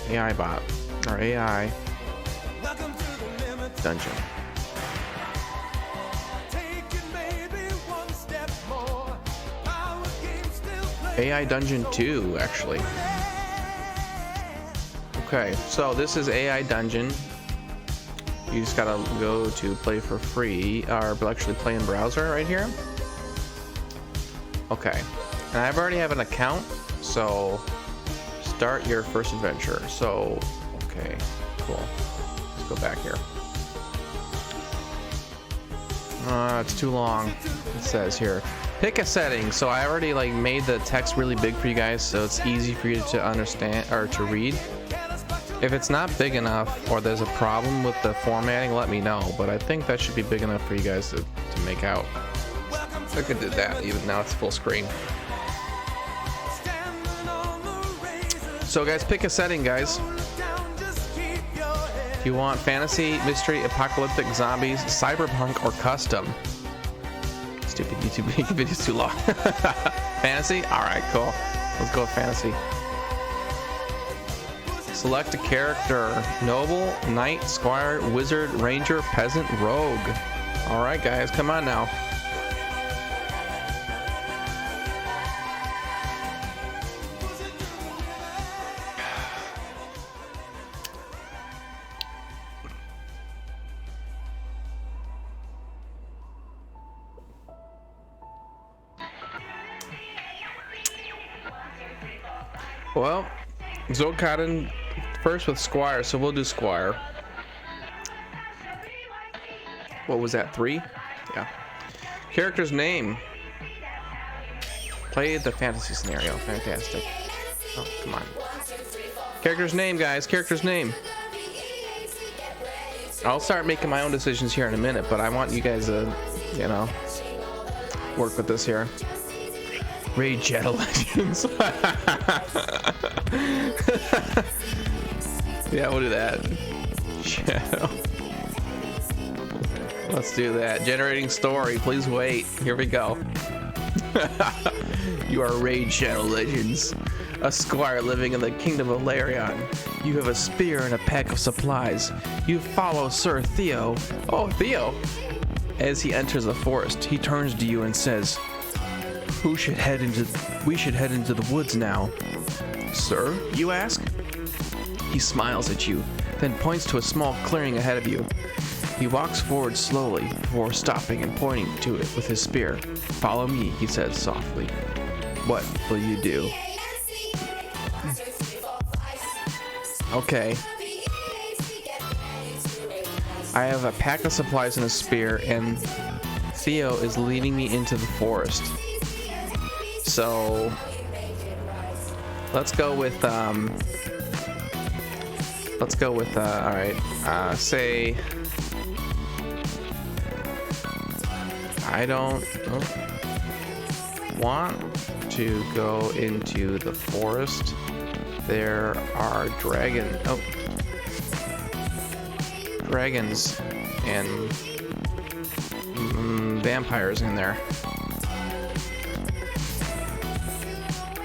AI bot or AI dungeon. AI Dungeon 2, actually. Okay, so this is AI Dungeon. You just gotta go to play for free, or actually play in browser right here. Okay, and I've already have an account, so start your first adventure. So, okay, cool. Let's go back here. It's too long. It says here. Pick a setting. So I already like made the text really big for you guys, so it's easy for you to understand or to read. If it's not big enough or there's a problem with the formatting, let me know. But I think that should be big enough for you guys to make out. I could do that even now it's full screen. So guys, pick a setting, guys. If you want fantasy, mystery, apocalyptic, zombies, cyberpunk, or custom. Stupid YouTube videos too long. Fantasy? Alright, cool. Let's go with fantasy. Select a character. Noble, knight, squire, wizard, ranger, peasant, rogue. Alright guys, come on now. Well, Zokaden first with Squire, so we'll do Squire. What was that, 3? Yeah. Character's name. Play the fantasy scenario. Fantastic. Oh, come on. Character's name, guys. Character's name. I'll start making my own decisions here in a minute, but I want you guys to, you know, work with this here. Raid Shadow Legends. Yeah, we'll do that. Shadow. Let's do that. Generating story. Please wait. Here we go. You are Raid Shadow Legends, a squire living in the kingdom of Larion. You have a spear and a pack of supplies. You follow Sir Theo. Oh, Theo. As he enters the forest, he turns to you and says, we should head into the woods now. Sir, you ask? He smiles at you, then points to a small clearing ahead of you. He walks forward slowly before stopping and pointing to it with his spear. Follow me, he says softly. What will you do? Okay. I have a pack of supplies and a spear, and Theo is leading me into the forest. So let's go with all right, say I don't want to go into the forest. There are dragons and vampires in there.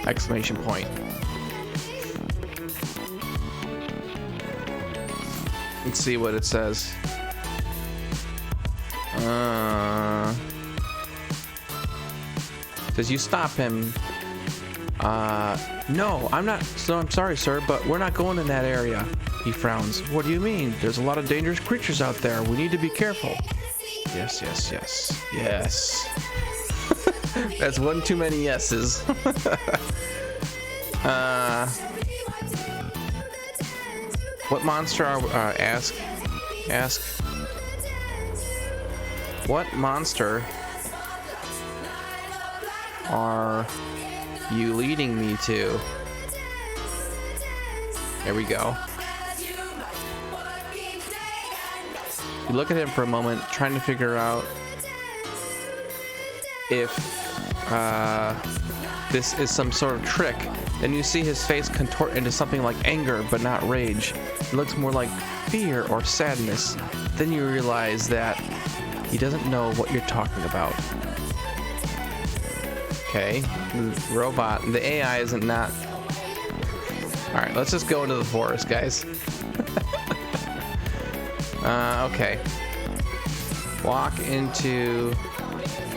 Exclamation point. Let's see what it says. Says you stop him. No, I'm not. So I'm sorry, sir, but we're not going in that area. He frowns. What do you mean? There's a lot of dangerous creatures out there. We need to be careful. Yes, yes, yes, yes. That's one too many yeses. What monster are ask? What monster are you leading me to? There we go. You look at him for a moment, trying to figure out if this is some sort of trick. Then you see his face contort into something like anger, but not rage. It looks more like fear or sadness. Then you realize that he doesn't know what you're talking about. Okay, the robot, the AI isn't not All right, let's just go into the forest, guys. Okay. Walk into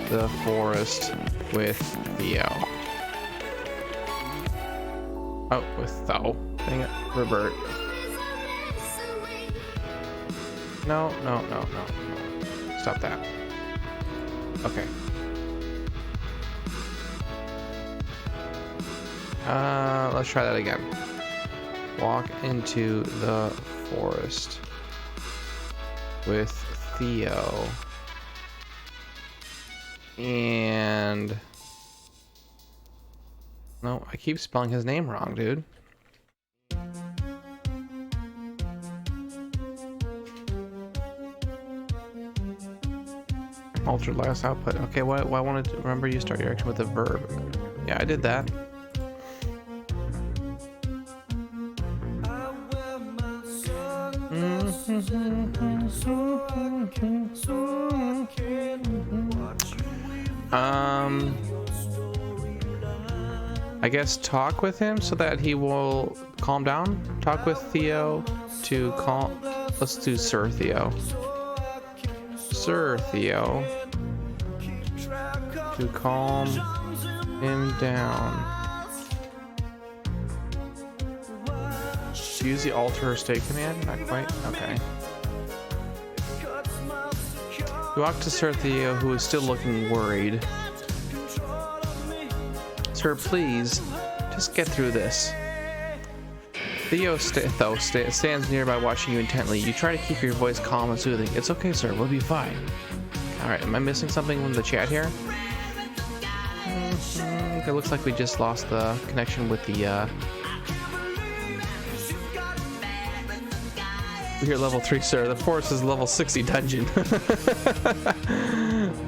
the forest with Theo. Oh, with Tho. Dang it. Revert. No. Stop that. Okay. Let's try that again. Walk into the forest with Theo. And no, I keep spelling his name wrong, dude. Alter last output. Okay, why I wanted to remember you start your action with a verb. Yeah, I did that. I guess talk with him so that he will calm down. Talk with Theo to calm. Let's do Sir Theo. Sir Theo to calm him down. Use the alter state command? Not quite. Okay. You walk to Sir Theo, who is still looking worried. Sir, please, just get through this. Theo stands nearby watching you intently. You try to keep your voice calm and soothing. It's okay, sir. We'll be fine. Alright, am I missing something from the chat here? It looks like we just lost the connection with the, We're level 3, sir. The forest is level 60 dungeon.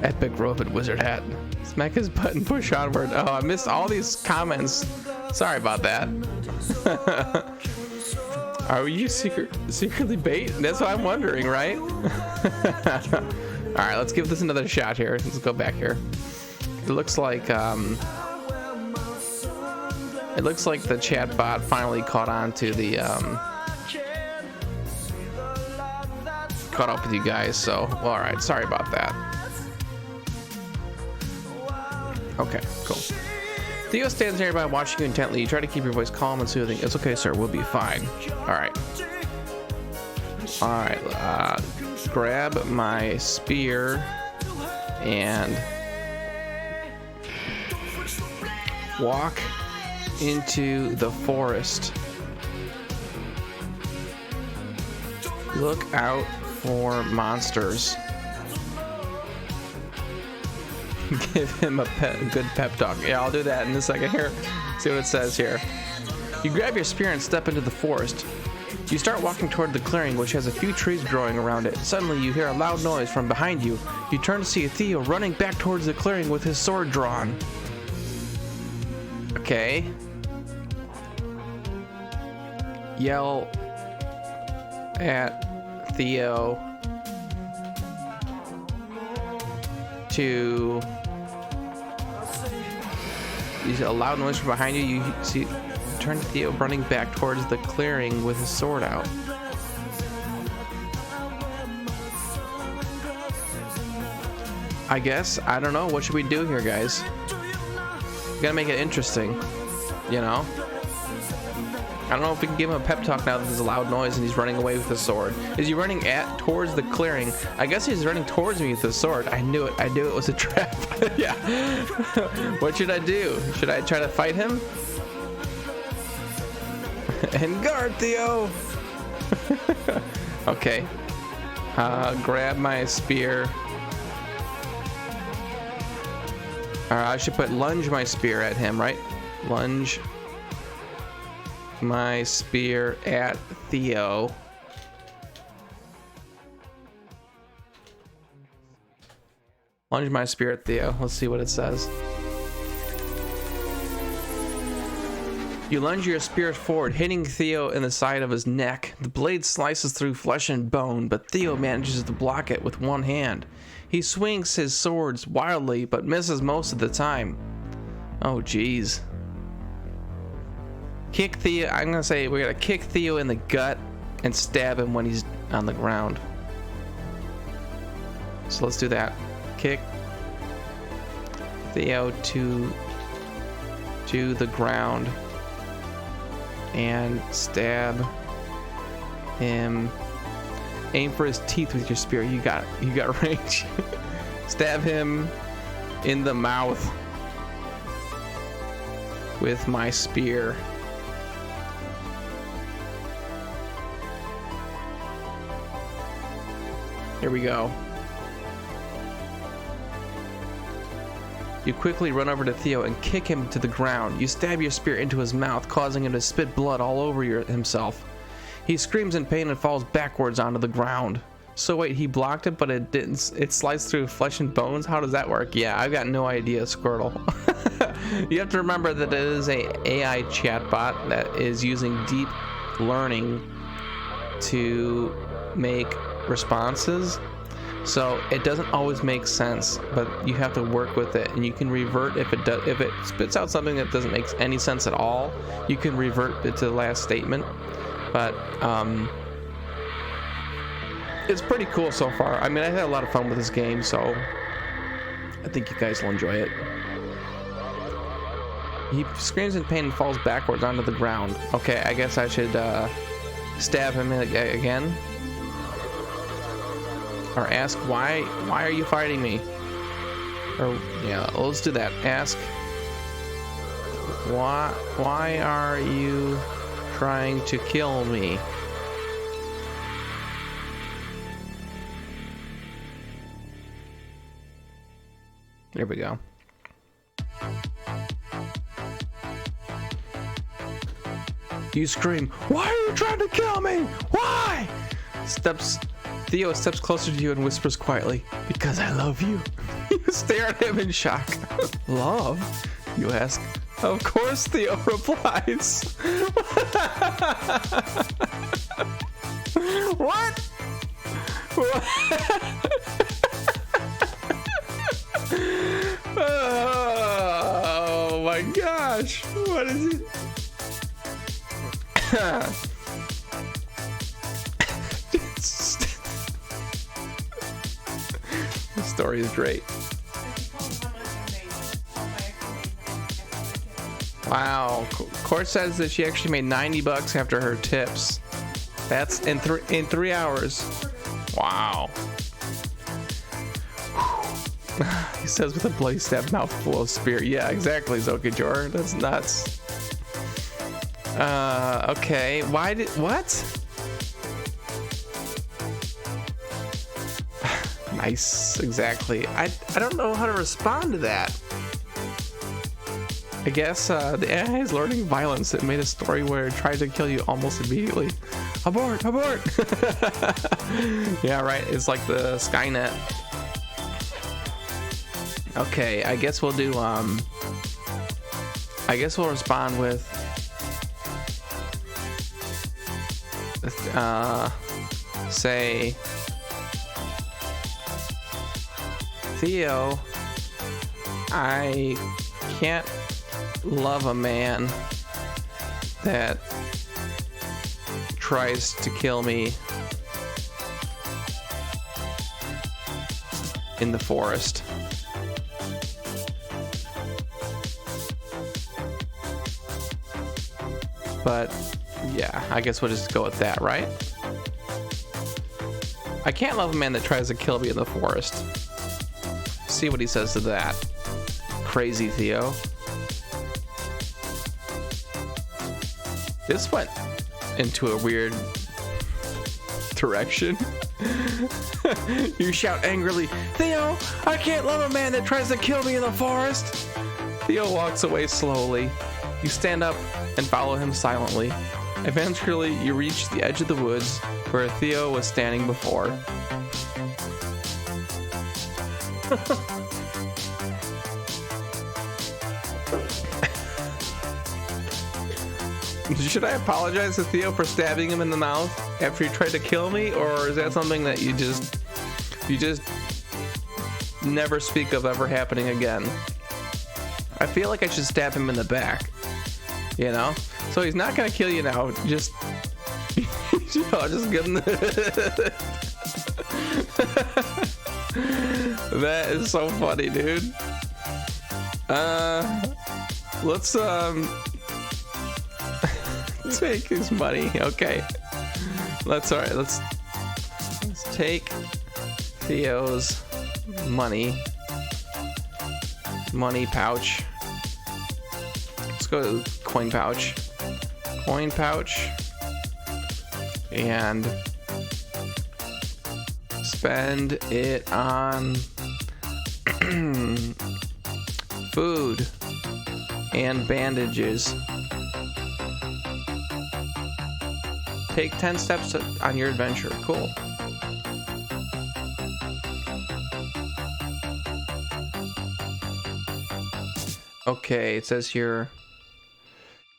Epic robot wizard hat. Smack his butt and push onward. Oh, I missed all these comments. Sorry about that. Are you secretly bait? That's what I'm wondering, right? Alright, let's give this another shot here. Let's go back here. It looks like the chat bot finally caught on to the caught up with you guys, so well, all right, sorry about that. Okay, cool. Theo stands nearby watching you intently. You try to keep your voice calm and soothing. It's okay, sir, we'll be fine. All right, grab my spear and walk into the forest. Look out for monsters. Give him a good pep talk. Yeah, I'll do that in a second here. See what it says here. You grab your spear and step into the forest. You start walking toward the clearing, which has a few trees growing around it. Suddenly, you hear a loud noise from behind you. You turn to see Theo running back towards the clearing with his sword drawn. Okay. Yell at Theo to you see a loud noise from behind you. You see turn to Theo running back towards the clearing with his sword out. I guess I don't know, what should we do here, guys? We gotta make it interesting, you know. I don't know if we can give him a pep talk now that there's a loud noise and he's running away with his sword. Is he running towards the clearing? I guess he's running towards me with his sword. I knew it. I knew it was a trap. Yeah. What should I do? Should I try to fight him? And guard, Theo. Okay. Grab my spear. I should put lunge my spear at him, right? Lunge my spear at Theo. Lunge my spear at Theo. Let's see what it says. You lunge your spear forward, hitting Theo in the side of his neck. The blade slices through flesh and bone, but Theo manages to block it with one hand. He swings his swords wildly, but misses most of the time. Oh, geez. Kick Theo. I'm gonna say we're gonna kick Theo in the gut and stab him when he's on the ground. So let's do that. Kick Theo to the ground and stab him. Aim for his teeth with your spear. You got range. Stab him in the mouth with my spear. Here we go. You quickly run over to Theo and kick him to the ground. You stab your spear into his mouth, causing him to spit blood all over himself. He screams in pain and falls backwards onto the ground. So wait, he blocked it, but it didn't. It slides through flesh and bones? How does that work? Yeah, I've got no idea, Squirtle. You have to remember that it is a AI chatbot that is using deep learning to make responses. So it doesn't always make sense, but you have to work with it, and you can revert if it does. If it spits out something that doesn't make any sense at all, you can revert it to the last statement. But it's pretty cool so far. I mean, I had a lot of fun with this game, so I think you guys will enjoy it. He screams in pain and falls backwards onto the ground. Okay, I guess I should stab him again. Or ask, why are you fighting me? Or, yeah, let's do that. Ask, why are you trying to kill me? There we go. You scream, why are you trying to kill me? Why? Theo steps closer to you and whispers quietly, because I love you. You stare at him in shock. Love? You ask. Of course, Theo replies. What? Oh my gosh. What is it? The story is great. Wow. Court says that she actually made $90 after her tips. That's in 3 hours. Wow. He says with a bloody stab mouth full of spear. Yeah, exactly, Zokajor. That's nuts. Okay. What? Nice, exactly. I don't know how to respond to that. I guess the AI is learning violence. It made a story where it tried to kill you almost immediately. Abort! Abort! Yeah, right. It's like the Skynet. Okay, I guess we'll do, I guess we'll respond with, say, Theo, I can't love a man that tries to kill me in the forest. But yeah, I guess we'll just go with that, right? I can't love a man that tries to kill me in the forest. See what he says to that. Crazy Theo. This went into a weird direction. You shout angrily, Theo, I can't love a man that tries to kill me in the forest. Theo walks away slowly. You stand up and follow him silently. Eventually, you reach the edge of the woods where Theo was standing before. Should I apologize to Theo for stabbing him in the mouth after he tried to kill me, or is that something that you just never speak of ever happening again? I feel like I should stab him in the back. You know? So he's not gonna kill you now. Just, just give him the That is so funny, dude. Let's take his money. Okay. Let's take Theo's money pouch. Let's go to coin pouch, and spend it on food and bandages. Take 10 steps on your adventure. Cool. Okay, it says here,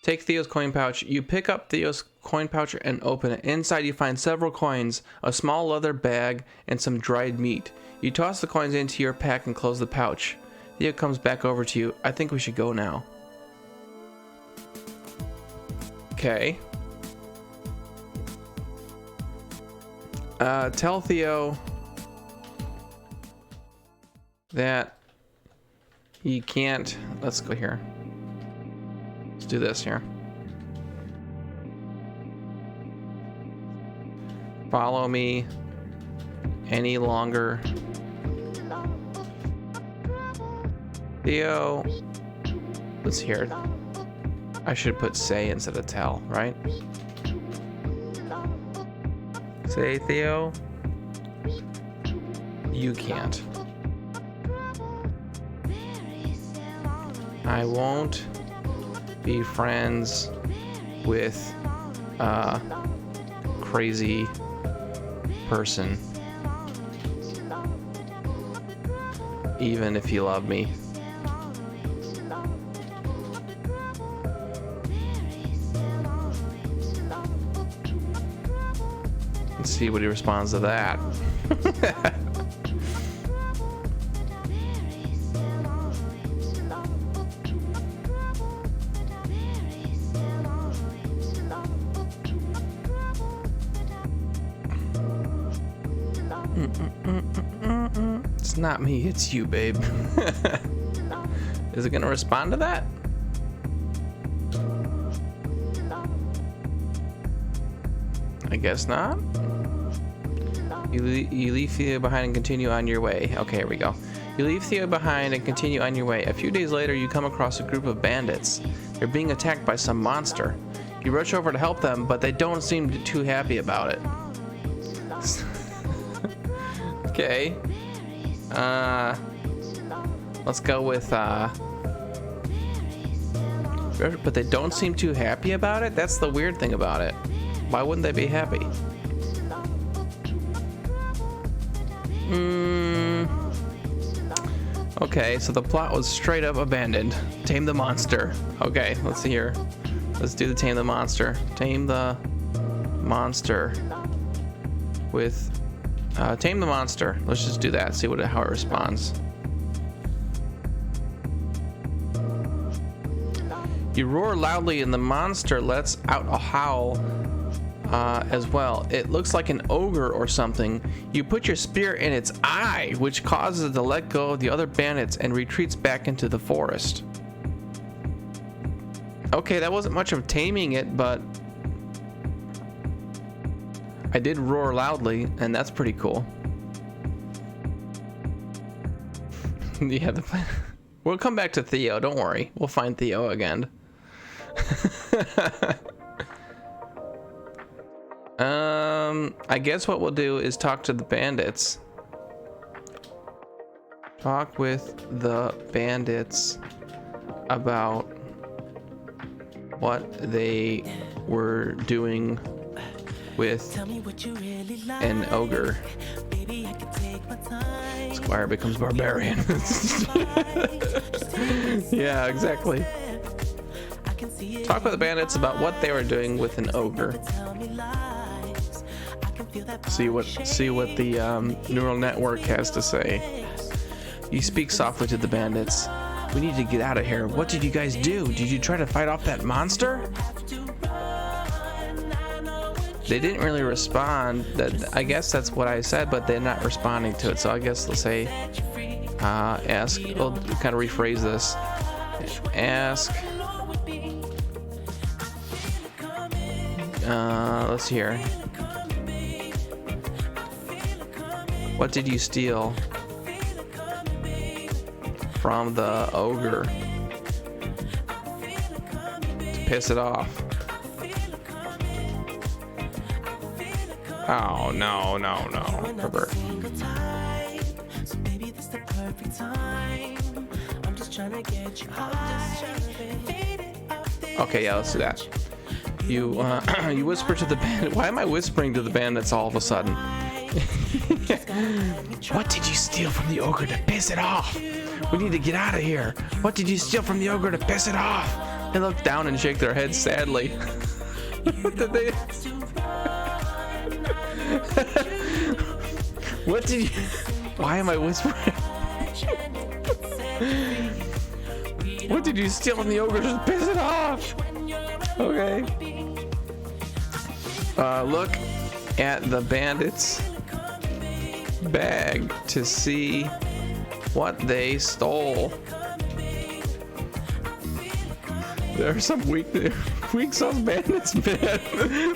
take Theo's coin pouch. You pick up Theo's coin pouch and open it. Inside you find several coins, a small leather bag, and some dried meat. You toss the coins into your pack and close the pouch. Theo comes back over to you. I think we should go now. Okay. Tell Theo that he can't. Let's go here. Let's do this here. Follow me any longer. Theo, let's hear it. I should put say instead of tell, right? Say, Theo, you can't. I won't be friends with a crazy person, even if you love me. Let's see what he responds to that. It's not me, it's you, babe. Is it gonna respond to that? I guess not. You leave Theo behind and continue on your way. Okay, here we go. You leave Theo behind and continue on your way. A few days later, you come across a group of bandits. They're being attacked by some monster. You rush over to help them, but they don't seem too happy about it. Okay. Let's go with, but they don't seem too happy about it? That's the weird thing about it. Why wouldn't they be happy? Okay, so the plot was straight up abandoned. Tame the monster. Okay, let's see here. Let's do the tame the monster. Tame the monster with tame the monster. Let's just do that. See how it responds. You roar loudly and the monster lets out a howl as well. It looks like an ogre or something. You put your spear in its eye, which causes it to let go of the other bandits and retreats back into the forest. Okay, that wasn't much of taming it, but I did roar loudly, and that's pretty cool. Yeah, the plan. We'll come back to Theo, don't worry. We'll find Theo again. I guess what we'll do is talk to the bandits. Talk with the bandits about what they were doing with an ogre. Squire becomes barbarian. Yeah, exactly. Talk with the bandits about what they were doing with an ogre. See what the neural network has to say. You speak softly to the bandits. We need to get out of here. What did you guys do? Did you try to fight off that monster? They didn't really respond. I guess that's what I said, but they're not responding to it. So I guess let's say, ask. We'll kind of rephrase this. Ask. Let's see here. What did you steal from the ogre to piss it off? Oh, no. Herbert. Okay, yeah, let's do that. You you whisper to the bandit. Why am I whispering to the bandits all of a sudden? What did you steal from the ogre to piss it off? We need to get out of here. What did you steal from the ogre to piss it off? They look down and shake their heads sadly. What did they? What did you? Why am I whispering? What did you steal from the ogre to piss it off? Okay. Look at the bandits' bag to see what they stole. There are some weak sauce bandits, man.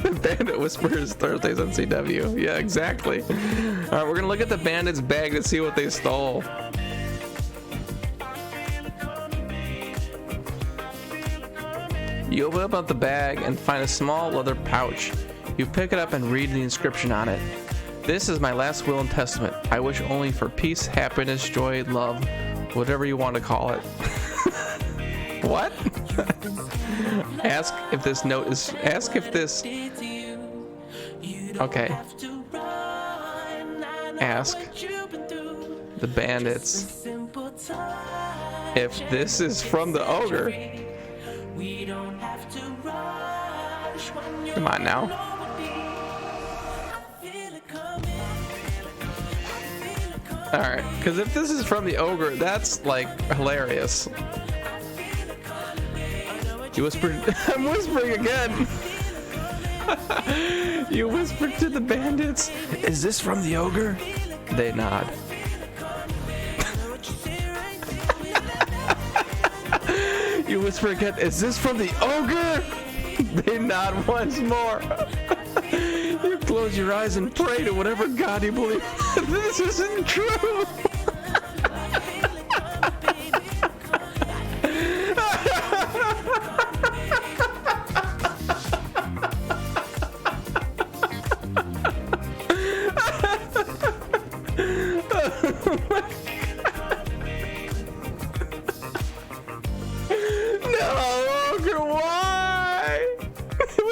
The Bandit Whispers, Thursdays on CW. Yeah, exactly. Alright, we're gonna look at the bandits' bag to see what they stole. You open up the bag and find a small leather pouch. You pick it up and read the inscription on it. This is my last will and testament. I wish only for peace, happiness, joy, love, whatever you want to call it. What? Ask if this. Okay. Ask the bandits if this is from the ogre. Come on now. Alright, because if this is from the ogre, that's like hilarious. You whispered. I'm whispering again. You whispered to the bandits, is this from the ogre? They nod. You whisper again, is this from the ogre? They nod once more. You close your eyes and pray to whatever god you believe. This isn't true.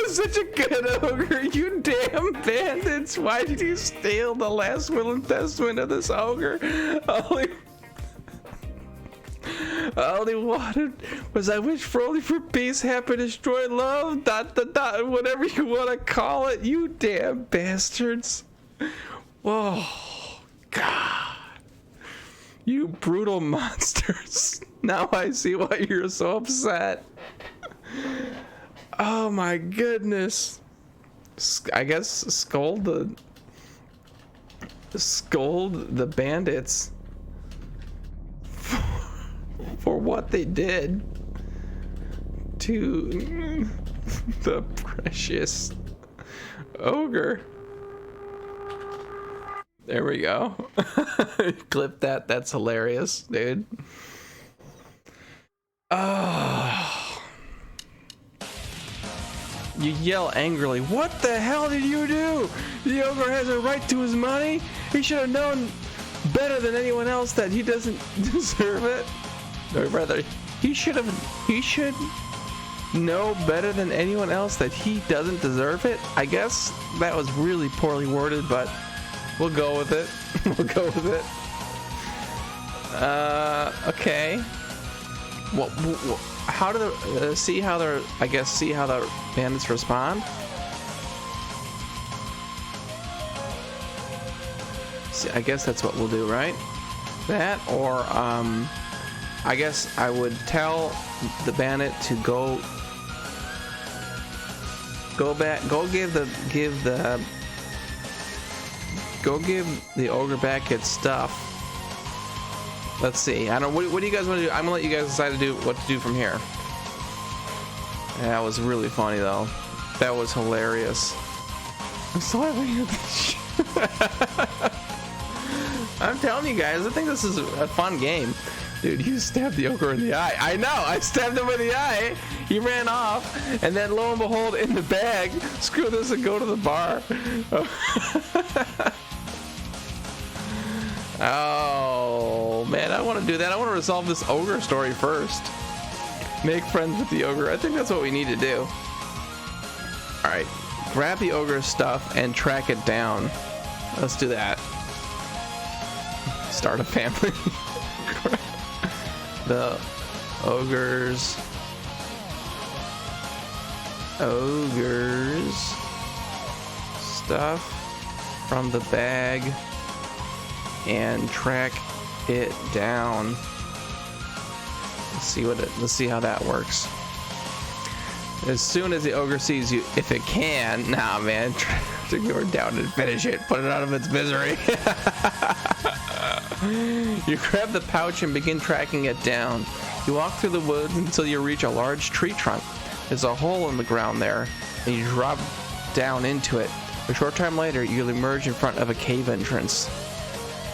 Such a good ogre, you damn bandits! Why did you steal the last will and testament of this ogre? All he wanted was I wish for only for peace, happiness, joy, love, ... whatever you want to call it, you damn bastards. Oh, God. You brutal monsters. Now I see why you're so upset. Oh my goodness. I guess scold the bandits for what they did to the precious ogre. There we go. Clip that. That's hilarious, dude. Oh. You yell angrily, what the hell did you do? The ogre has a right to his money? He should have known better than anyone else that he doesn't deserve it. Or rather, he should know better than anyone else that he doesn't deserve it. I guess that was really poorly worded, but we'll go with it. We'll go with it. Okay. Well, how do the see how the bandits respond? See, I guess that's what we'll do, right? That or I guess I would tell the bandit to go back, go give the ogre back its stuff. Let's see. I don't. What do you guys want to do? I'm gonna let you guys decide what to do from here. That was really funny though. That was hilarious. I'm so happy with this shit. I'm telling you guys, I think this is a fun game. Dude, you stabbed the ogre in the eye. I know, I stabbed him in the eye. He ran off, and then lo and behold, in the bag, screw this and go to the bar. Oh, man, I want to do that. I want to resolve this ogre story first. Make friends with the ogre. I think that's what we need to do. All right, grab the ogre's stuff and track it down. Let's do that. Start a family. The ogre's stuff from the bag and track it down. Let's see how that works. As soon as the ogre sees you, if it can, nah, man, take your down and finish it, put it out of its misery. You grab the pouch and begin tracking it down. You walk through the woods until you reach a large tree trunk. There's a hole in the ground there, and you drop down into it. A short time later, you'll emerge in front of a cave entrance.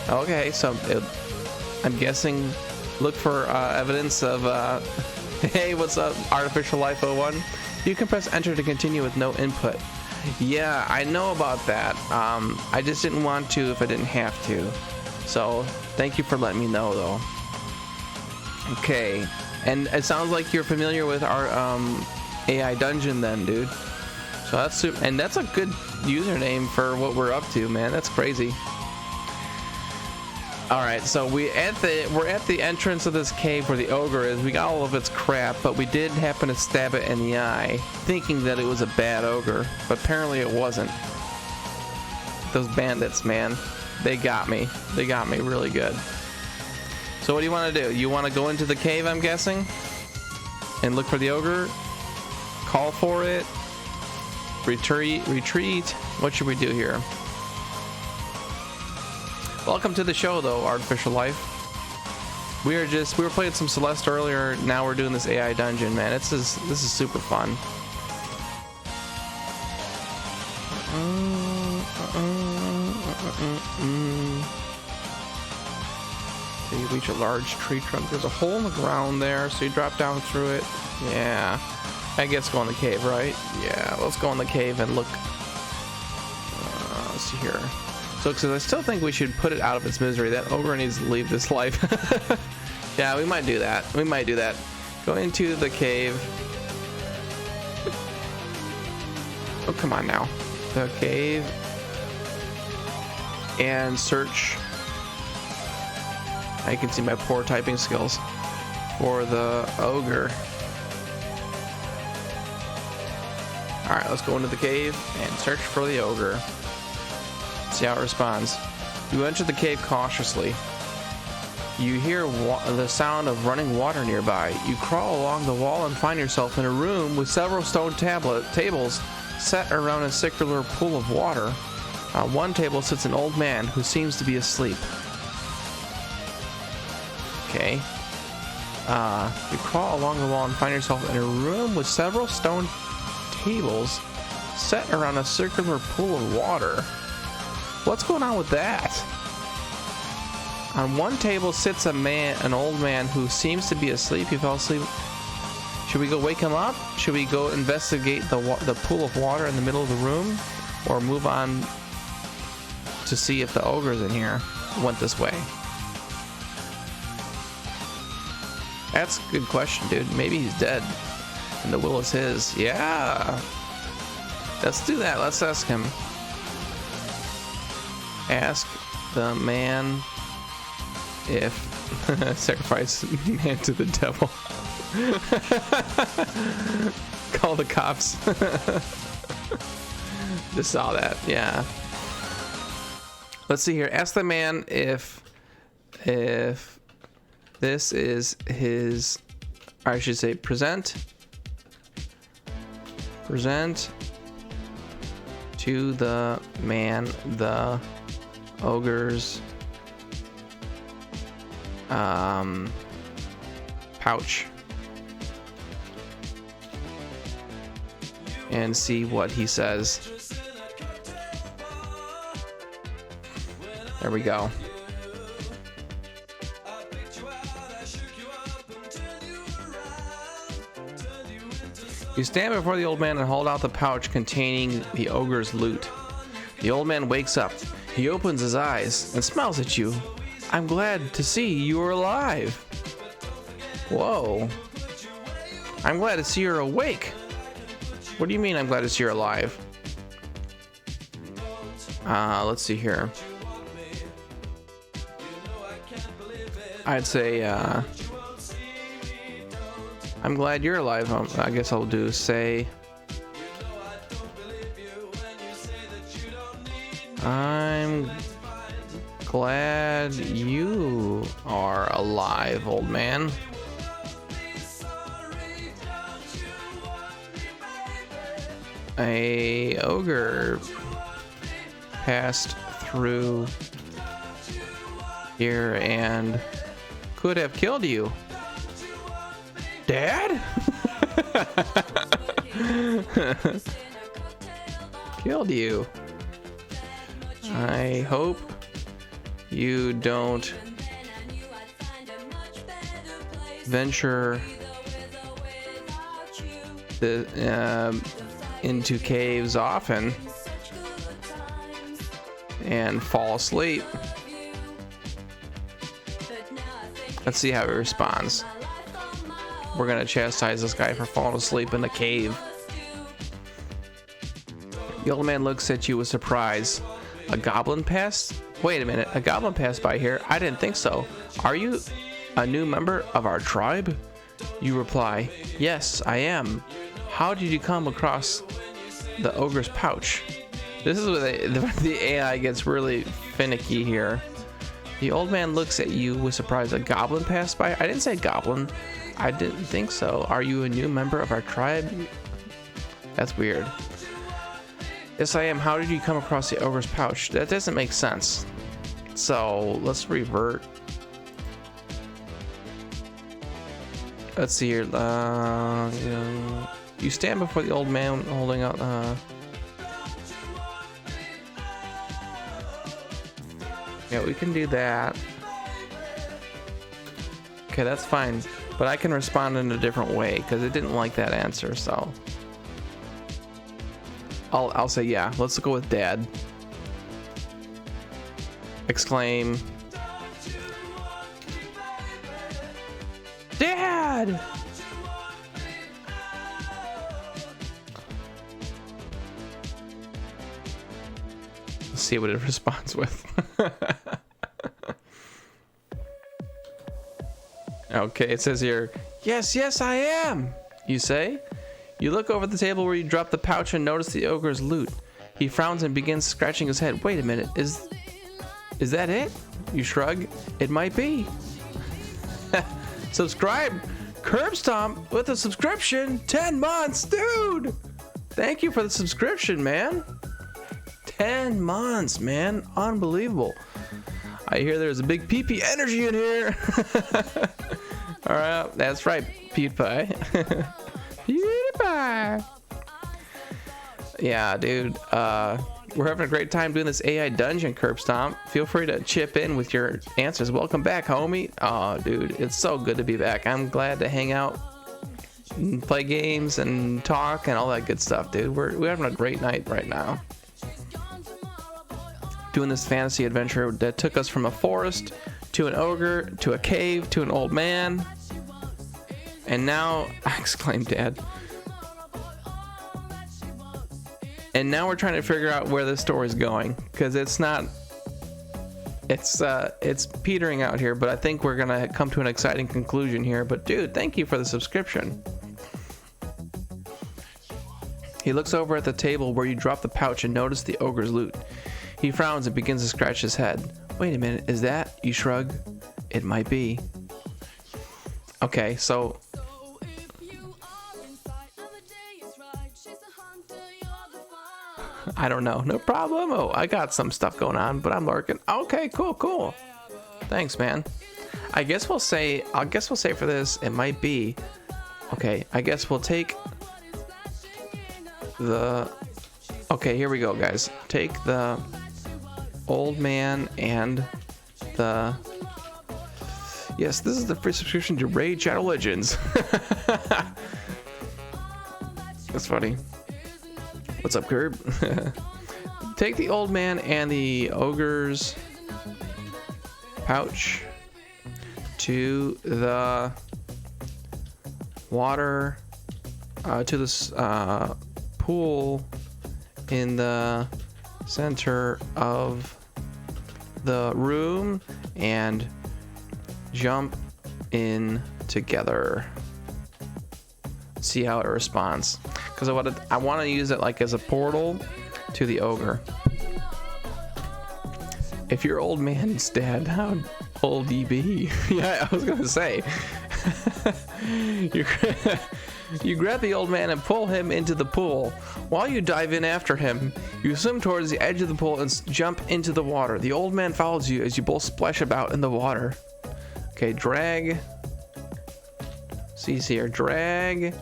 Okay, so I'm guessing, look for evidence of, hey, what's up, Artificial Life 01? You can press enter to continue with no input. Yeah, I know about that. I just didn't want to if I didn't have to. So, thank you for letting me know, though. Okay, and it sounds like you're familiar with our AI dungeon then, dude. So that's super, and that's a good username for what we're up to, man. That's crazy. All right, so we're at the entrance of this cave where the ogre is. We got all of its crap, but we did happen to stab it in the eye, thinking that it was a bad ogre, but apparently it wasn't. Those bandits, man, they got me. They got me really good. So what do you want to do? You want to go into the cave, I'm guessing, and look for the ogre? Call for it? Retreat? What should we do here? Welcome to the show, though, Artificial Life. We were playing some Celeste earlier. Now we're doing this AI dungeon, man. This is super fun. So you reach a large tree trunk. There's a hole in the ground there, so you drop down through it. Yeah, I guess go in the cave, right? Yeah, let's go in the cave and look. Let's see here. So, because I still think we should put it out of its misery. That ogre needs to leave this life. Yeah, we might do that. We might do that. Go into the cave. Oh, come on now. The cave. And search. I can see my poor typing skills. For the ogre. Alright, let's go into the cave and search for the ogre. See how it responds. You enter the cave cautiously. You hear the sound of running water nearby. You crawl along the wall and find yourself in a room with several stone tables set around a circular pool of water. On one table sits an old man who seems to be asleep. Okay. You crawl along the wall and find yourself in a room with several stone tables set around a circular pool of water. What's going on with that? On one table sits an old man who seems to be asleep. He fell asleep. Should we go wake him up? Should we go investigate the pool of water in the middle of the room? Or move on to see if the ogre's in here? Went this way. That's a good question, dude. Maybe he's dead. And the will is his. Yeah. Let's do that. Let's ask him. Ask the man if sacrifice man to the devil. Call the cops. Just saw that. Yeah. Let's see here. Ask the man if This is his, or I should say, present to the man the ogre's pouch, and see what he says. There we go. You stand before the old man and hold out the pouch containing the ogre's loot. The old man wakes up. He opens his eyes and smiles at you. I'm glad to see you are alive. Whoa. I'm glad to see you're awake. What do you mean I'm glad to see you're alive? Let's see here. I'd say, I'm glad you're alive. I guess I'll do say, I'm glad you are alive, old man. A ogre passed through here and could have killed you. Dad? Killed you. I hope you don't venture into caves often and fall asleep. Let's see how he responds. We're gonna chastise this guy for falling asleep in the cave. The old man looks at you with surprise. A goblin passed? Wait a minute, a goblin passed by here? I didn't think so. Are you a new member of our tribe? You reply, yes, I am. How did you come across the ogre's pouch? This is where the AI gets really finicky here. The old man looks at you with surprise. A goblin passed by? I didn't say goblin. I didn't think so. Are you a new member of our tribe? That's weird. Yes, I am. How did you come across the ogre's pouch? That doesn't make sense. So let's revert. Let's see here. You stand before the old man holding out. Yeah, we can do that. Okay, that's fine. But I can respond in a different way because it didn't like that answer, so I'll say yeah. Let's go with Dad. Exclaim. Dad! Let's see what it responds with. Okay, it says here, yes, yes, I am, you say. You look over the table where you drop the pouch and notice the ogre's loot. He frowns and begins scratching his head. Wait a minute, is that it? You shrug. It might be. Subscribe, Curb Stomp, with a subscription. 10 months, dude. Thank you for the subscription, man. 10 months, man. Unbelievable. I hear there's a big PP energy in here. All right, that's right, PewDiePie. PewDiePie. Yeah, dude. We're having a great time doing this AI dungeon, Curb Stomp. Feel free to chip in with your answers. Welcome back, homie. Oh, dude, it's so good to be back. I'm glad to hang out, and play games, and talk, and all that good stuff, dude. We're having a great night right now. Doing this fantasy adventure that took us from a forest to an ogre to a cave to an old man, and now exclaimed Dad. And now we're trying to figure out where this story's going, because it's petering out here, but I think we're gonna come to an exciting conclusion here. But dude, thank you for the subscription. He looks over at the table where you drop the pouch and notice the ogre's loot. He frowns and begins to scratch his head. Wait a minute, is that? You shrug. It might be. Okay, so I don't know. No problem. Oh, I got some stuff going on, but I'm lurking. Okay, cool. Thanks, man. I guess we'll say for this, it might be, okay, I guess we'll take the, okay, here we go, guys. Take the old man and the, yes, this is the free subscription to Raid Shadow Legends. That's funny. What's up, Curb? Take the old man and the ogre's pouch to the water, to this pool in the center of the room and jump in together. See how it responds, because I want to use it like as a portal to the ogre. If your old man's dead, how old he be? Yeah, I was gonna say. You grab the old man and pull him into the pool. While you dive in after him, you swim towards the edge of the pool and jump into the water. The old man follows you as you both splash about in the water. Okay, drag. See here, drag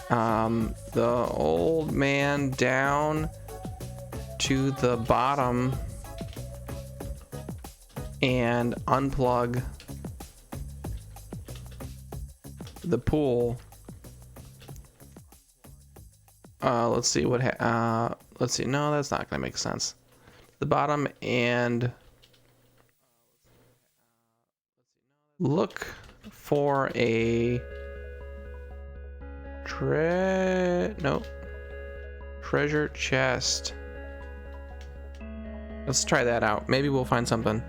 the old man down to the bottom and unplug the pool. Let's see what let's see. No, that's not gonna make sense. The bottom, and look for a treasure chest. Let's try that out. Maybe we'll find something.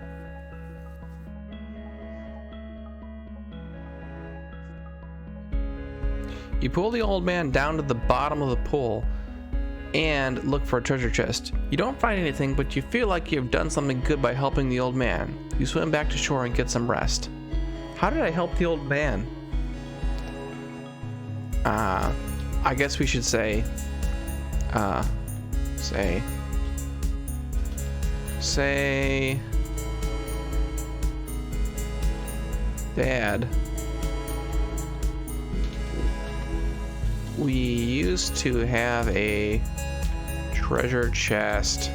You pull the old man down to the bottom of the pool and look for a treasure chest. You don't find anything, but you feel like you've done something good by helping the old man. You swim back to shore and get some rest. How did I help the old man? I guess we should say, Dad, we used to have a treasure chest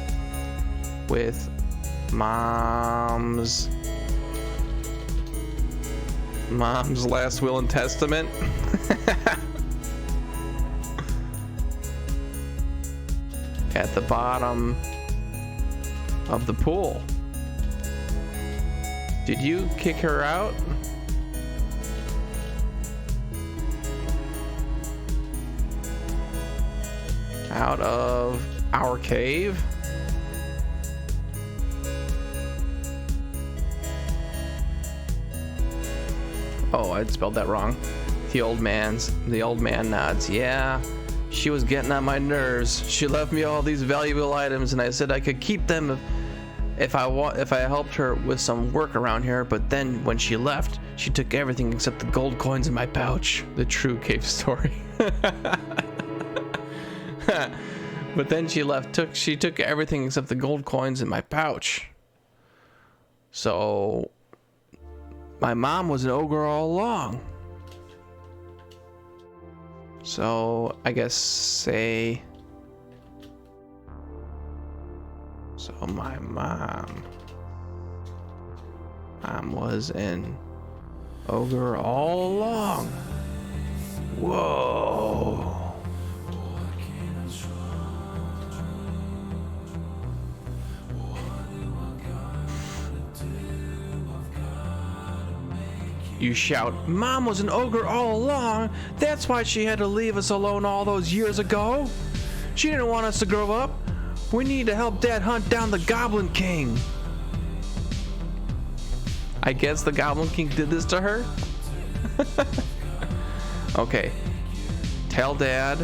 with Mom's last will and testament. At the bottom of the pool. Did you kick her out? Out of our cave? Oh, I spelled that wrong. The old man nods. Yeah, she was getting on my nerves. She left me all these valuable items, and I said I could keep them if I helped her with some work around here. But then when she left, she took everything except the gold coins in my pouch. The true cave story. But then she left. She took everything except the gold coins in my pouch. So my mom was an ogre all along. So I guess say. So my mom was an ogre all along. Whoa. You shout, Mom was an ogre all along. That's why she had to leave us alone all those years ago. She didn't want us to grow up. We need to help Dad hunt down the Goblin King. I guess the Goblin King did this to her? Okay. Tell Dad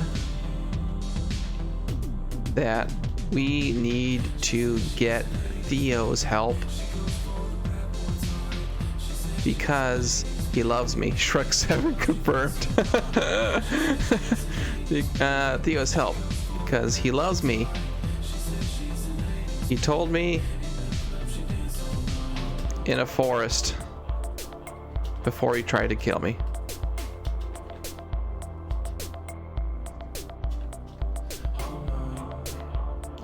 that we need to get Theo's help Because he loves me. Shrek 7 confirmed. Theo's help. Because he loves me. He told me in a forest before he tried to kill me.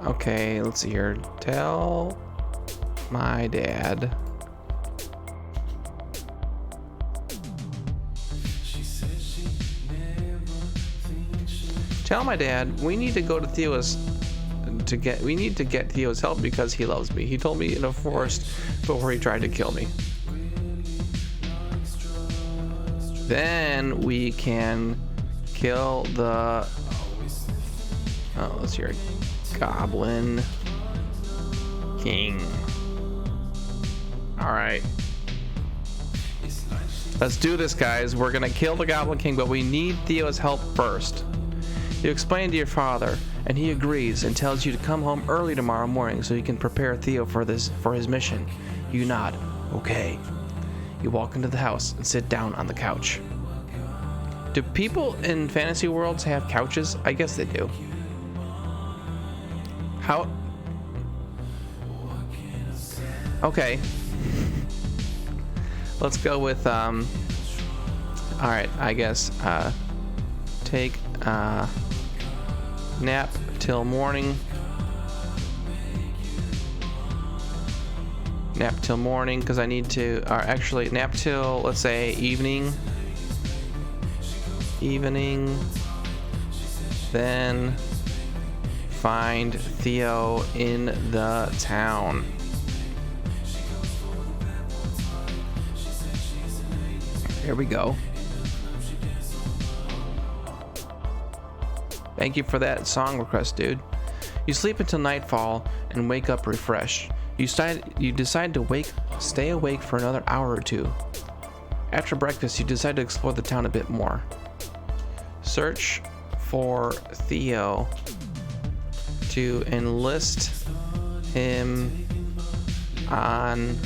Okay, let's see here. Tell my dad. Tell my dad we need to go to Theo's we need to get Theo's help because he loves me. He told me in a forest before he tried to kill me. Then we can kill the let's hear it. Goblin King. All right. Let's do this, guys. We're gonna kill the Goblin King, but we need Theo's help first. You explain to your father, and he agrees and tells you to come home early tomorrow morning so you can prepare Theo for his mission. You nod. Okay. You walk into the house and sit down on the couch. Do people in fantasy worlds have couches? I guess they do. How? Okay. Let's go with all right, I guess take nap till morning. Nap till morning because I need to, or actually nap till, let's say, evening. Then find Theo in the town. Here we go. Thank you for that song request, dude. You sleep until nightfall and wake up refreshed. You decide to stay awake for another hour or two. After breakfast, you decide to explore the town a bit more. Search for Theo to enlist him on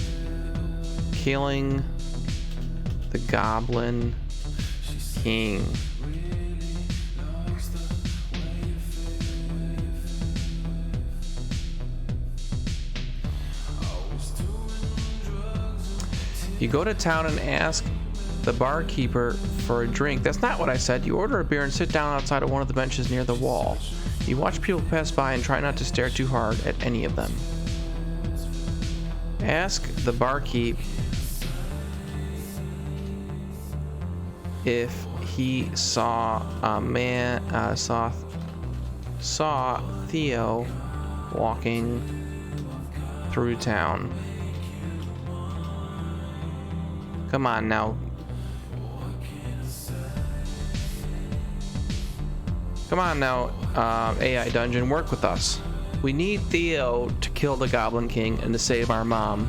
killing the Goblin King. You go to town and ask the barkeeper for a drink. That's not what I said. You order a beer and sit down outside of one of the benches near the wall. You watch people pass by and try not to stare too hard at any of them. Ask the barkeep if he saw a man, saw Theo walking through town. Come on now. Come on now, AI Dungeon, work with us. We need Theo to kill the Goblin King and to save our mom,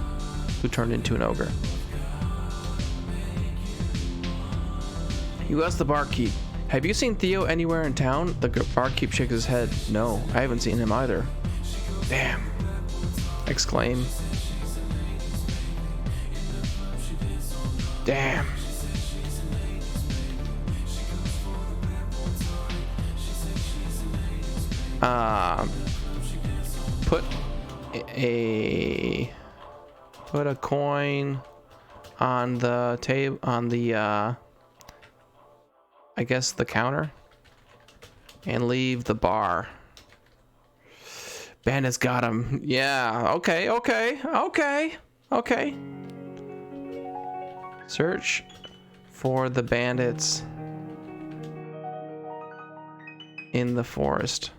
who turned into an ogre. You ask the barkeep, have you seen Theo anywhere in town? The barkeep shakes his head. No, I haven't seen him either. Damn. Exclaim. Damn. Put a coin on the table, on the I guess the counter, and leave the bar. Bandits got him. Yeah, okay. Search for the bandits in the forest.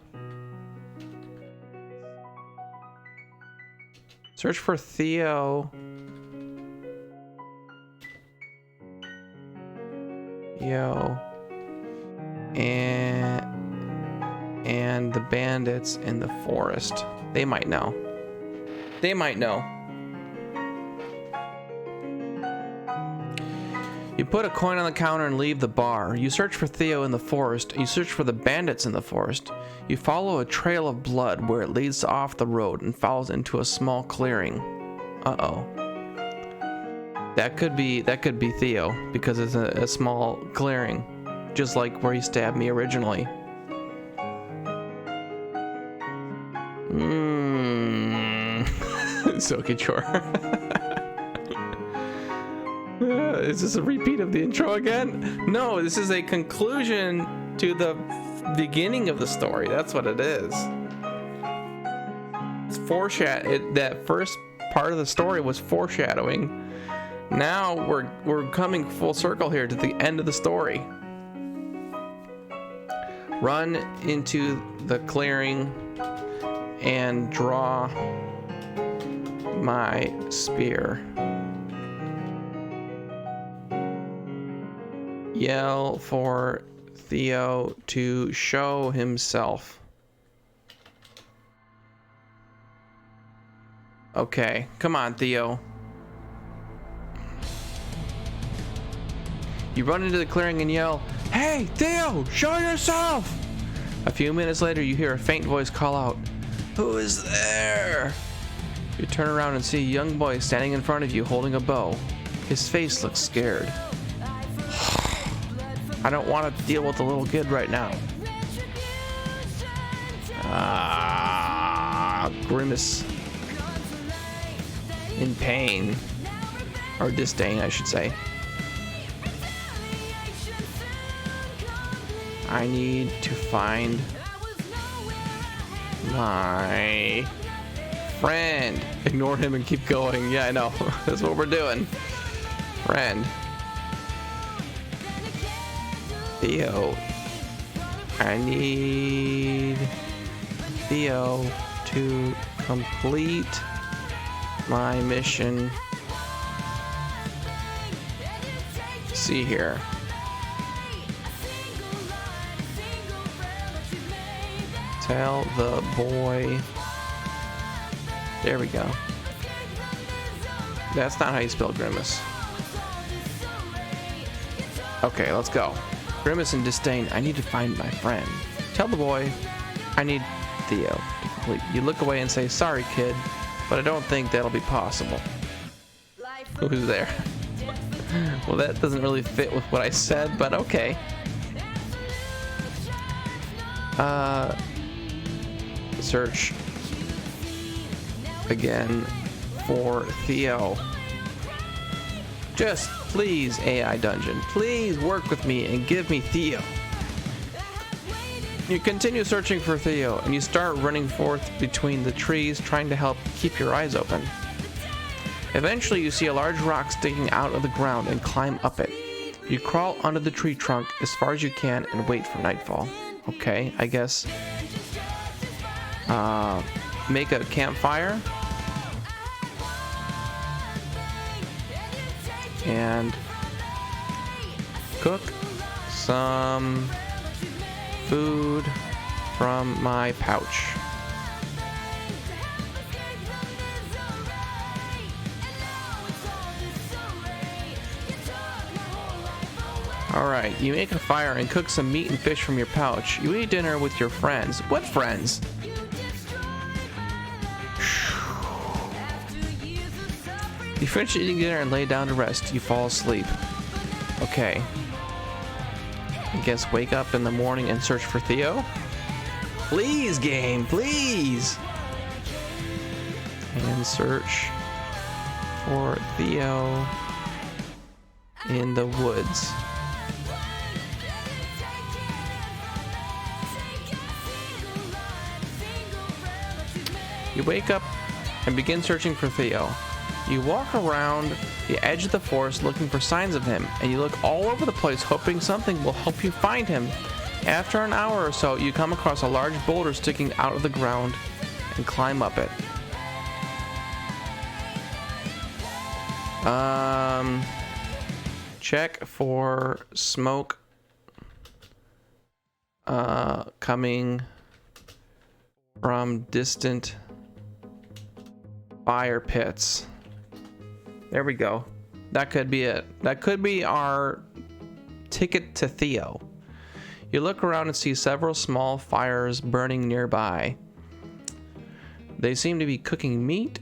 Search for Theo. And the bandits in the forest. They might know. You put a coin on the counter and leave the bar. You search for Theo in the forest. You search for the bandits in the forest. You follow a trail of blood where it leads off the road and follows into a small clearing. Uh-oh. That could be Theo, because it's a small clearing, just like where he stabbed me originally. Silky chore. Is this a repeat of the intro again? No, this is a conclusion to the beginning of the story. That's what it is. It's that first part of the story was foreshadowing. Now we're coming full circle here to the end of the story. Run into the clearing and draw my spear. Yell for Theo to show himself. Okay, come on, Theo. You run into the clearing and yell, "Hey, Theo, show yourself!" A few minutes later, you hear a faint voice call out, "Who is there?" You turn around and see a young boy standing in front of you holding a bow. His face looks scared. I don't want to deal with the little kid right now. Grimace. In pain. Or disdain, I should say. I need to find my friend. Ignore him and keep going. Yeah, I know. That's what we're doing. Friend. Theo. I need Theo to complete my mission. See here. Tell the boy. There we go. That's not how you spell Grimace. Okay, let's go. Grimace and disdain. I need to find my friend. Tell the boy I need Theo to complete. You look away and say, "Sorry, kid, but I don't think that'll be possible." Who's there? Well, that doesn't really fit with what I said, but okay. Search again for Theo. Just please, AI Dungeon, please work with me and give me Theo. You continue searching for Theo, and you start running forth between the trees, trying to help keep your eyes open. Eventually, you see a large rock sticking out of the ground and climb up it. You crawl under the tree trunk as far as you can and wait for nightfall. Okay, I guess. Make a campfire. And cook some food from my pouch. Alright, you make a fire and cook some meat and fish from your pouch. You eat dinner with your friends. What friends? You finish eating dinner and lay down to rest. You fall asleep. Okay. I guess wake up in the morning and search for Theo? Please, game, please! And search for Theo in the woods. You wake up and begin searching for Theo. You walk around the edge of the forest looking for signs of him, and you look all over the place hoping something will help you find him. After an hour or so, you come across a large boulder sticking out of the ground and climb up it. Check for smoke coming from distant fire pits. There we go. That could be it. That could be our ticket to Theo. You look around and see several small fires burning nearby. They seem to be cooking meat,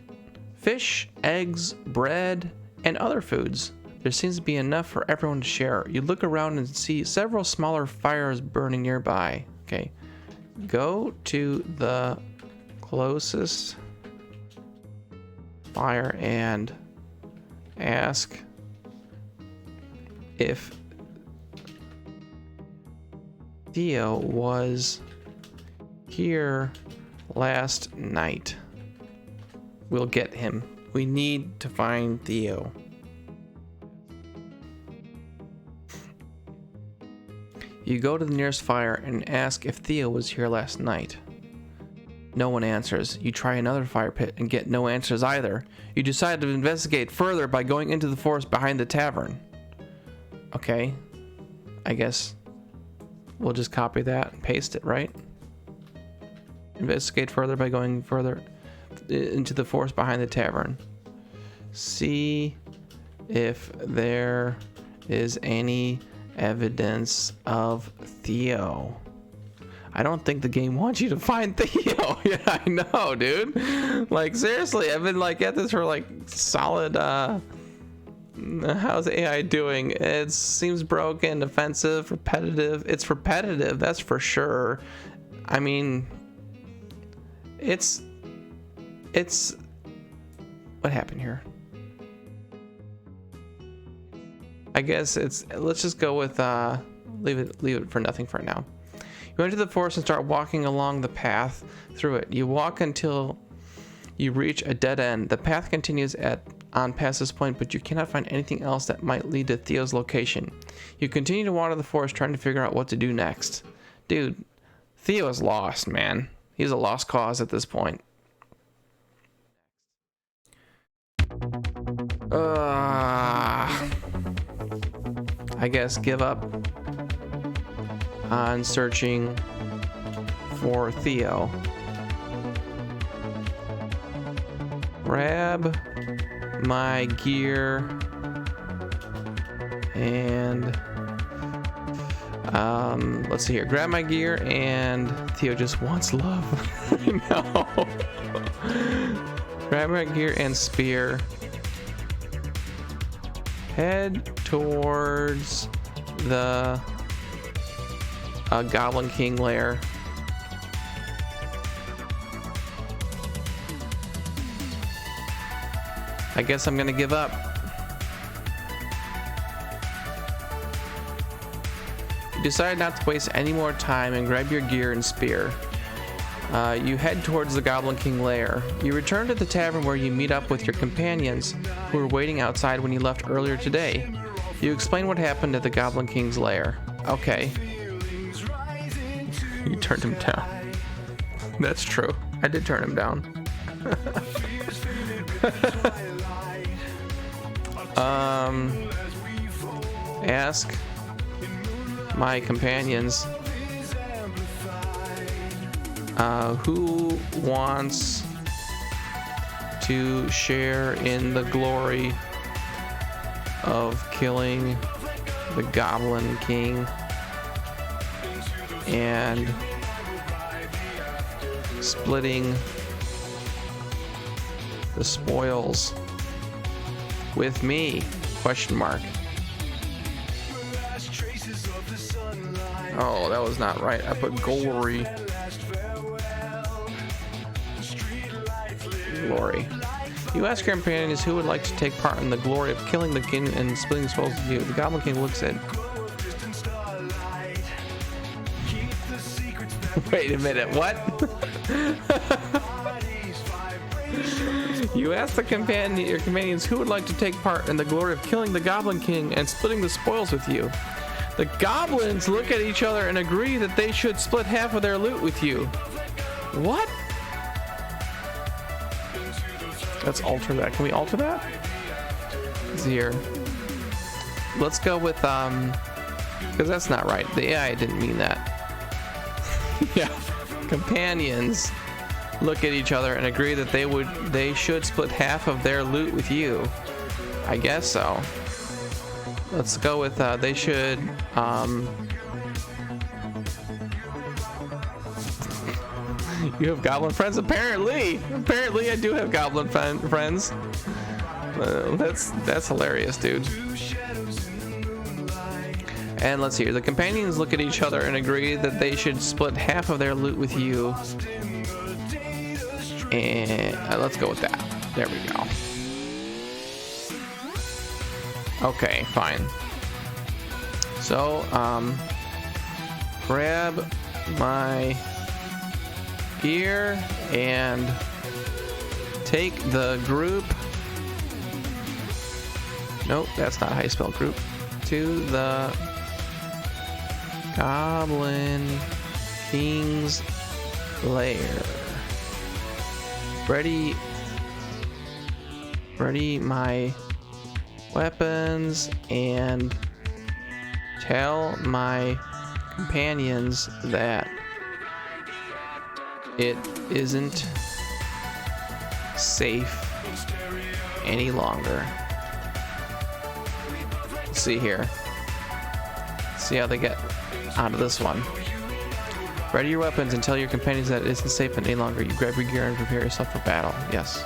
fish, eggs, bread, and other foods. There seems to be enough for everyone to share. You look around and see several smaller fires burning nearby. Okay, go to the closest fire and ask if Theo was here last night. We'll get him. We need to find Theo. You go to the nearest fire and ask if Theo was here last night. No one answers. You try another fire pit and get no answers either. You decide to investigate further by going into the forest behind the tavern. Okay, I guess we'll just copy that and paste it, right? Investigate further by going further into the forest behind the tavern. See if there is any evidence of Theo. I don't think the game wants you to find Theo. Yeah, I know, dude. Like, seriously, I've been like at this for like solid how's AI doing? It seems broken, offensive, repetitive. It's repetitive, that's for sure. I mean, it's what happened here? I guess let's just go with leave it for nothing for now. You enter the forest and start walking along the path through it. You walk until you reach a dead end. The path continues on past this point, but you cannot find anything else that might lead to Theo's location. You continue to wander the forest trying to figure out what to do next. Dude, Theo is lost, man. He's a lost cause at this point. I guess give up on searching for Theo. Grab my gear and let's see here. Grab my gear and Theo just wants love. No. Grab my gear and spear. Head towards the Goblin King lair. I guess I'm gonna give up. You decide not to waste any more time and grab your gear and spear. You head towards the Goblin King lair. You return to the tavern where you meet up with your companions who were waiting outside when you left earlier today. You explain what happened at the Goblin King's lair. Okay. You turned him down. That's true. I did turn him down. Ask my companions who wants to share in the glory of killing the Goblin King and splitting the spoils with me? Question mark. Oh, that was not right. I put glory. Glory. You ask your companions who would like to take part in the glory of killing the king and splitting the spoils with you. The Goblin King looks at. Wait a minute, what? You ask your companions who would like to take part in the glory of killing the Goblin King and splitting the spoils with you. The goblins look at each other and agree that they should split half of their loot with you. What? Let's alter that. Can we alter that? It's here. Let's go with because that's not right. The AI didn't mean that. Yeah. Companions look at each other and agree that they should split half of their loot with you. I guess so. Let's go with they should you have goblin friends? Apparently I do have goblin friends. That's hilarious, dude. And let's see. The companions look at each other and agree that they should split half of their loot with you. And let's go with that. There we go. Okay, fine. So, grab my gear and take the group. Nope, that's not how you spell group. To the Goblin King's lair. Ready my weapons and tell my companions that it isn't safe any longer. Let's see here. See how they get out of this one. Ready your weapons and tell your companions that it isn't safe any longer. You grab your gear and prepare yourself for battle. Yes.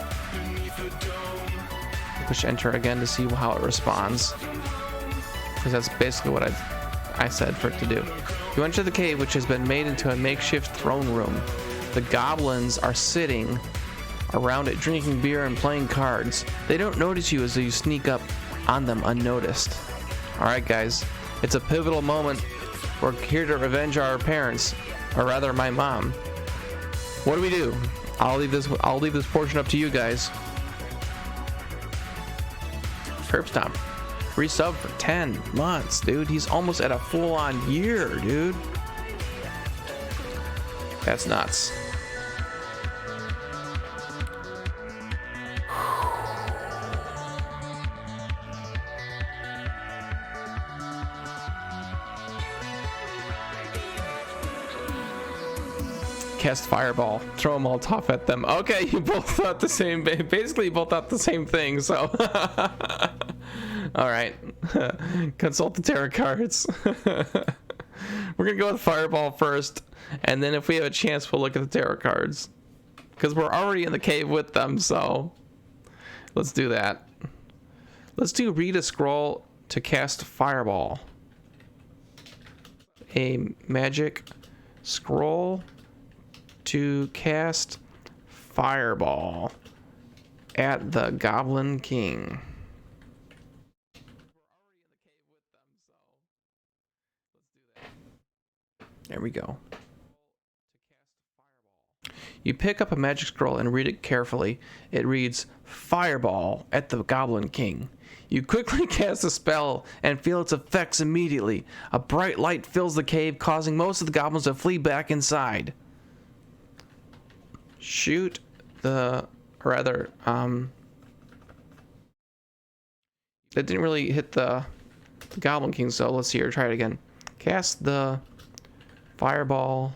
Push enter again to see how it responds. Because that's basically what I said for it to do. You enter the cave, which has been made into a makeshift throne room. The goblins are sitting around it drinking beer and playing cards. They don't notice you as you sneak up on them unnoticed. Alright guys, it's a pivotal moment. We're here to revenge our parents, or rather my mom. What do we do? I'll leave this portion up to you guys. Curb Stomp. Resub for 10 months, dude. He's almost at a full-on year, dude. That's nuts. Cast Fireball. Throw them all tough at them. Okay, you both thought the same. Basically, you both thought the same thing. So, all right. Consult the tarot cards. We're gonna go with Fireball first, and then if we have a chance, we'll look at the tarot cards. Because we're already in the cave with them, so let's do that. Let's do read a scroll to cast Fireball. A magic scroll to cast Fireball at the Goblin King. There we go. You pick up a magic scroll and read it carefully. It reads, Fireball at the Goblin King. You quickly cast a spell and feel its effects immediately. A bright light fills the cave, causing most of the goblins to flee back inside. Shoot the, or rather, that didn't really hit the Goblin King, so let's see here, try it again. Cast the Fireball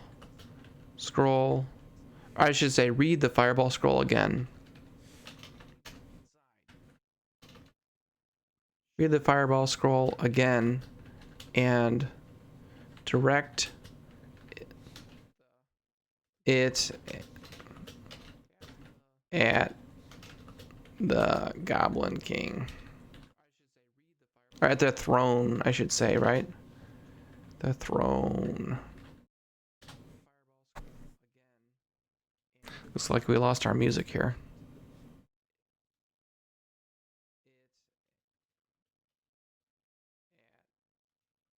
scroll, I should say read the Fireball scroll again. Read the Fireball scroll again and direct it at the Goblin King. Or at the throne, I should say, right? The throne. Looks like we lost our music here.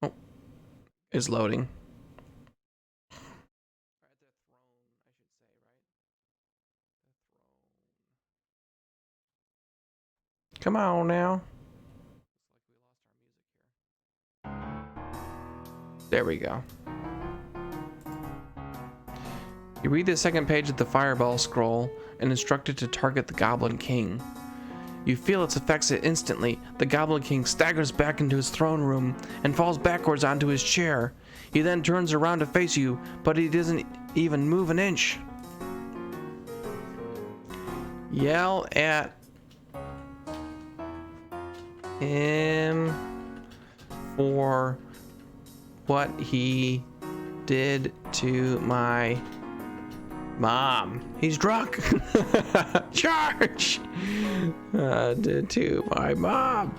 Oh, it's loading. Come on now. There we go. You read the second page of the Fireball scroll and instructed to target the Goblin King. You feel its effects instantly. The Goblin King staggers back into his throne room and falls backwards onto his chair. He then turns around to face you, but he doesn't even move an inch. Yell at him for what he did to my Mom, he's drunk. Charge! To my mom.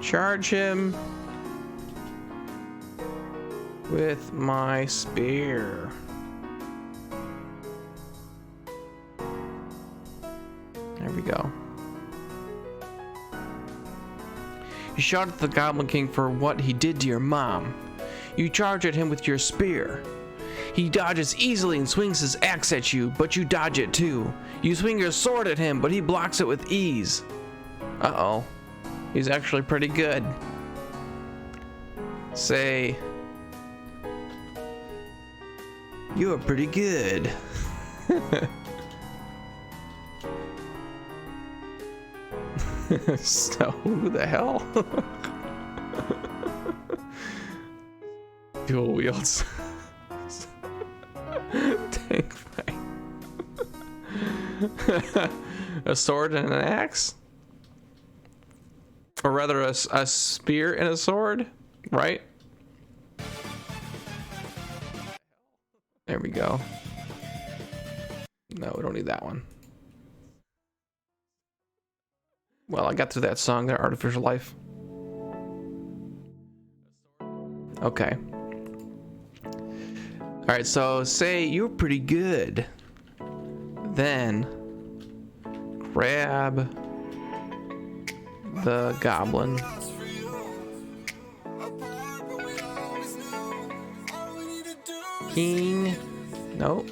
Charge him with my spear. There we go. You shout at the Goblin King for what he did to your mom. You charge at him with your spear. He dodges easily and swings his axe at you, but you dodge it too. You swing your sword at him, but he blocks it with ease. Uh-oh. He's actually pretty good. Say, you're pretty good. So, who the hell? Dual wields. Tank fight. A sword and an axe? Or rather a spear and a sword, right? There we go. No, we don't need that one. Well, I got through that song there, Artificial Life. Okay. Alright, so say you're pretty good. Then grab the goblin. King. Nope.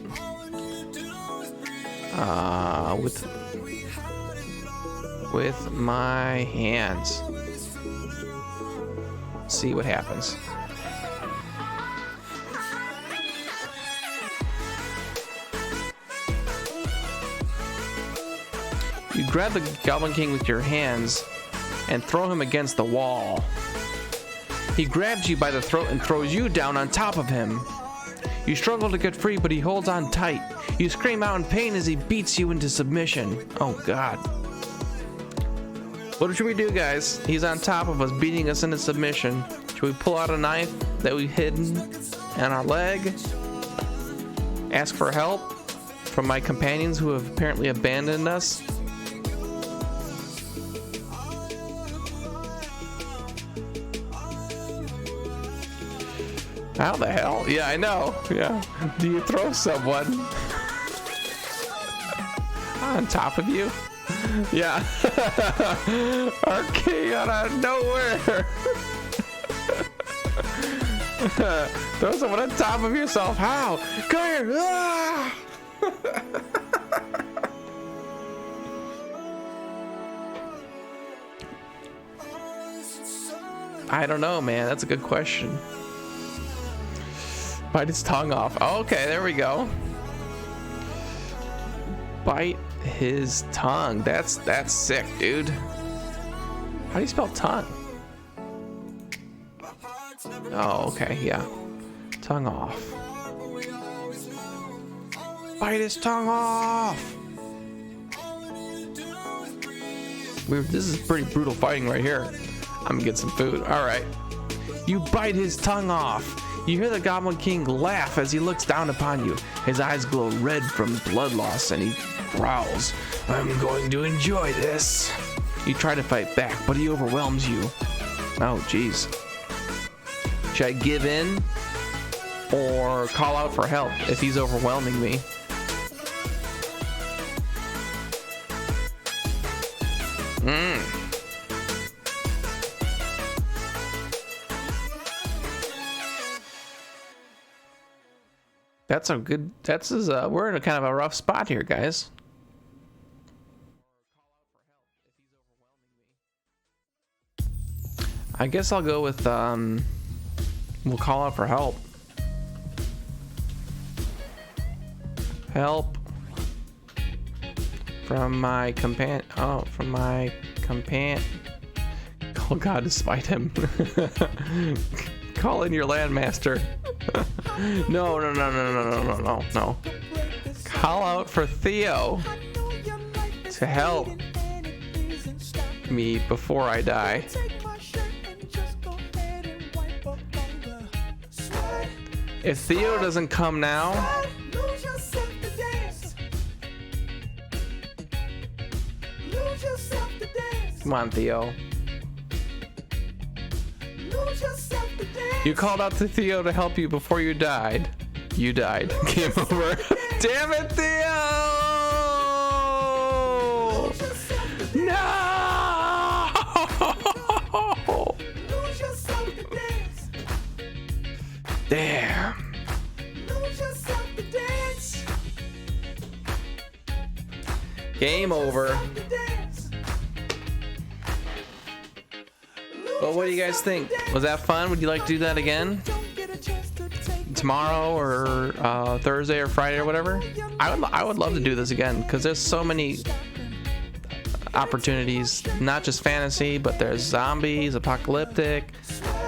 With my hands. See what happens. You grab the Goblin King with your hands and throw him against the wall. He grabs you by the throat and throws you down on top of him. You struggle to get free, but he holds on tight. You scream out in pain as he beats you into submission. Oh God. What should we do, guys? He's on top of us, beating us into submission. Should we pull out a knife that we've hidden on our leg? Ask for help from my companions who have apparently abandoned us? How the hell? Yeah, I know. Yeah. Do you throw someone on top of you? Yeah. Arcade out of nowhere. Throw someone on top of yourself. How? Come here. Ah! I don't know, man. That's a good question. Bite his tongue off. Oh, okay, there we go. Bite his tongue. That's sick, dude. How do you spell tongue? Oh, okay, yeah. Tongue off. Bite his tongue off. This is pretty brutal fighting right here. I'm gonna get some food. All right. You bite his tongue off. You hear the Goblin King laugh as he looks down upon you. His eyes glow red from blood loss and he growls, "I'm going to enjoy this." You try to fight back, but he overwhelms you. Oh, jeez. Should I give in or call out for help if he's overwhelming me? That's a good, we're in a kind of a rough spot here, guys. I guess I'll go with, we'll call out for help. Help from my companion. Oh, from my companion. Call God to spite him. Call in your landmaster. No. Call out for Theo to help me before I die. If Theo doesn't come now, Lose yourself to dance. Lose yourself to dance. come on, Theo. Lose yourself to dance. You called out to Theo to help you before you died. You died. Game over. Damn it, Theo! No! Lose yourself to dance. Damn. Lose yourself to dance. Game over. To dance. Well, what do you guys think? Was that fun? Would you like to do that again? Don't get a chance to take Tomorrow or Thursday or Friday or whatever? I would love to do this again because there's so many opportunities, not just fantasy, but there's zombies, apocalyptic.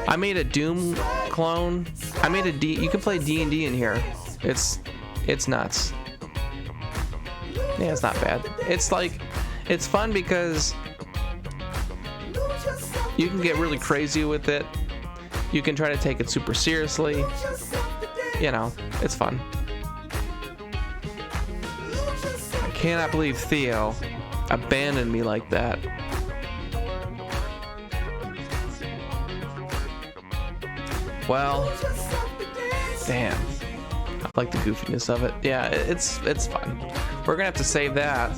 I made a Doom clone. I made a D. You can play D&D in here. It's nuts. Yeah, it's not bad. It's like, it's fun because you can get really crazy with it. You can try to take it super seriously. You know, it's fun. I cannot believe Theo abandoned me like that. Well, damn. I like the goofiness of it. Yeah, it's fun. We're gonna have to save that.